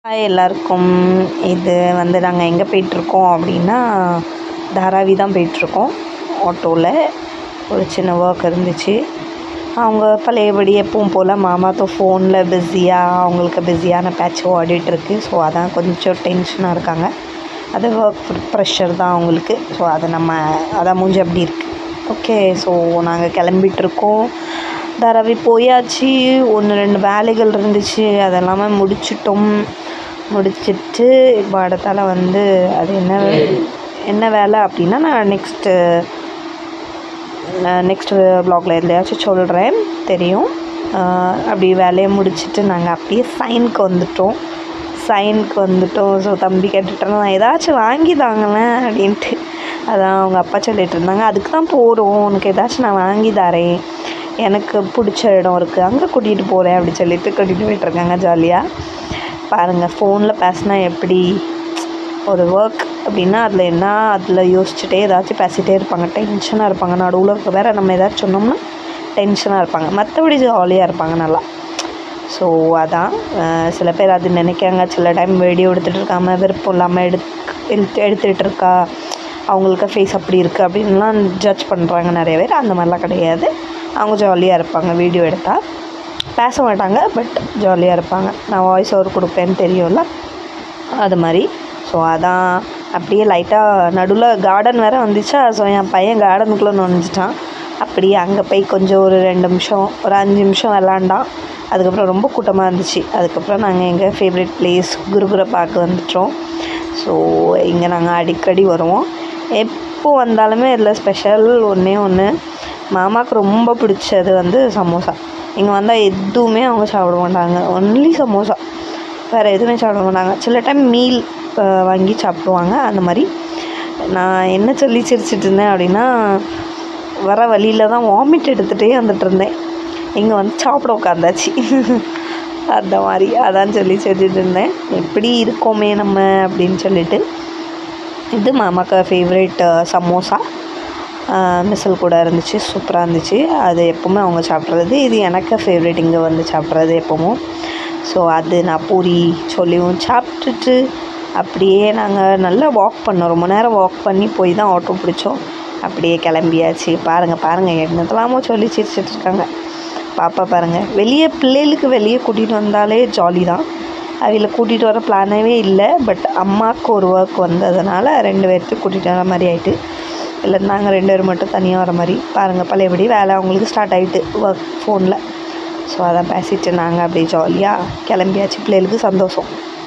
Hi எல்லாருக்கும். இது வந்து நாங்கள் எங்கே போயிட்டுருக்கோம் அப்படின்னா, தாராவி தான் போயிட்டுருக்கோம். ஆட்டோவில் ஒரு சின்ன ஒர்க் இருந்துச்சு. அவங்க பழையபடி எப்பவும் போல் மாமாతో ஃபோனில் அவங்களுக்கு பிஸியான பேட்ச் ஓடிட்டுருக்கு. ஸோ அதான் கொஞ்சம் டென்ஷனாக இருக்காங்க. அது ஒர்க் ப்ரெஷர் தான் அவங்களுக்கு. ஸோ அதை அதான் மூஞ்சி அப்படி இருக்குது. ஓகே, ஸோ நாங்கள் கிளம்பிகிட்ருக்கோம். தாராவி போயாச்சு. 1-2 வேலைகள் இருந்துச்சு, அதெல்லாமே முடிச்சிட்டு இப்போ அடுத்தால வந்து அது என்ன வேலை அப்படின்னா நான் நெக்ஸ்ட்டு வ்ளாகில் எதுலையாச்சும் சொல்கிறேன், தெரியும். அப்படி வேலையை முடிச்சுட்டு நாங்கள் அப்படியே சைனுக்கு வந்துட்டோம். ஸோ தம்பி கேட்டுட்டேன், நான் ஏதாச்சும் வாங்கி தாங்களேன் அப்படின்ட்டு. அதான் அவங்க அப்பா சொல்லிகிட்டு இருந்தாங்க, அதுக்கு தான் போகிறோம், உனக்கு ஏதாச்சும் நான் வாங்கி தரேன், எனக்கு பிடிச்ச இடம் இருக்குது, அங்கே கூட்டிகிட்டு போகிறேன் அப்படி சொல்லிட்டு கூட்டிகிட்டு போயிட்டுருக்காங்க ஜாலியாக. பாருங்கள், ஃபோனில் பேசினா எப்படி ஒரு ஒர்க் அப்படின்னா அதில் யோசிச்சுட்டே ஏதாச்சும் பேசிகிட்டே இருப்பாங்க, டென்ஷனாக இருப்பாங்க. நடுவில் இருக்க வேறு நம்ம ஏதாச்சும் சொன்னோம்னா டென்ஷனாக இருப்பாங்க, மற்றபடி ஜாலியாக இருப்பாங்க நல்லா. ஸோ அதான் சில பேர் அது நினைக்காங்க, சில டைம் வீடியோ எடுத்துகிட்டு இருக்காமல் விருப்பம் இல்லாமல் எடுத்துகிட்டு இருக்கா, அவங்களுக்கு ஃபேஸ் அப்படி இருக்குது அப்படின்லாம் ஜட்ஜ் பண்ணுறாங்க நிறைய பேர். அந்த மாதிரிலாம் கிடையாது. அவங்க ஜாலியாக இருப்பாங்க, வீடியோ எடுத்தால் பேச மாட்டாங்க, பட் ஜாலியாக இருப்பாங்க. நான் வாய்ஸ் ஓவர் கொடுப்பேன்னு தெரியும்ல, அது மாதிரி. ஸோ அதான் அப்படியே லைட்டாக நடுவில் கார்டன் வேறு வந்துச்சா. ஸோ என் பையன் கார்டனுக்குள்ளே நுழைஞ்சிட்டான். அப்படியே அங்கே போய் கொஞ்சம் ஒரு 2 நிமிஷம் ஒரு 5 நிமிஷம் விளாண்டான். அதுக்கப்புறம் ரொம்ப கூட்டமாக இருந்துச்சு. அதுக்கப்புறம் நாங்கள் எங்கள் ஃபேவரட் பிளேஸ் குருகுரை பார்க்க வந்துட்டோம். ஸோ இங்கே நாங்கள் அடிக்கடி வருவோம். எப்போ வந்தாலுமே இதில் ஸ்பெஷல் ஒன்று மாமாவுக்கு ரொம்ப பிடிச்சது வந்து சமோசா. இங்கே வந்தால் எதுவுமே அவங்க சாப்பிட மாட்டாங்க, ஒன்லி சமோசா, வேறு எதுவுமே சாப்பிட மாட்டாங்க. சில டைம் மீல் வாங்கி சாப்பிடுவாங்க. அந்த மாதிரி நான் என்ன சொல்லி சிரிச்சிட்டு இருந்தேன் அப்படின்னா, வர வழியில் தான் வாமிட் எடுத்துகிட்டே வந்துட்டுருந்தேன், இங்கே வந்து சாப்பிட உட்காந்தாச்சு. அந்த மாதிரி அதான் சொல்லி செஞ்சுட்டு இருந்தேன், எப்படி இருக்கோமே நம்ம அப்படின்னு சொல்லிட்டு. இது மாமாக்கு ஃபேவரேட் சமோசா, மிசல் கூட இருந்துச்சு, சூப்பராக இருந்துச்சு. அது எப்போவுமே அவங்க சாப்பிட்றது. இது எனக்கு ஃபேவரேட், இங்கே வந்து சாப்பிட்றது எப்போவும். ஸோ அது நான் பூரி சொல்லியும் சாப்பிட்டுட்டு அப்படியே நாங்கள் நல்லா வாக் பண்ணோம். ரொம்ப நேரம் வாக் பண்ணி போய் தான் ஆட்டோ பிடிச்சோம். அப்படியே கிளம்பியாச்சு. பாருங்கள் என்னதெல்லாமோ சொல்லி சிரிச்சிட்ருக்காங்க. பாப்பா பாருங்கள், பிள்ளைகளுக்கு வெளியே கூட்டிகிட்டு வந்தாலே ஜாலி தான். அவளை கூட்டிகிட்டு வர பிளானவே இல்லை, பட் அம்மாவுக்கு ஒரு ஒர்க் வந்ததுனால 2 பேர்த்துக்கு கூட்டிகிட்டு வர மாதிரி ஆகிட்டு. இல்லை நாங்கள் 2 பேர் மட்டும் தனியாக வர மாதிரி. பாருங்கள், பழையபடி வேலை அவங்களுக்கு ஸ்டார்ட் ஆகிட்டு ஒர்க் ஃபோனில். ஸோ அதான் பேசிவிட்டு நாங்கள் அப்படியே ஜாலியாக கிளம்பியாச்சு. பிள்ளைகளுக்கு சந்தோஷம்.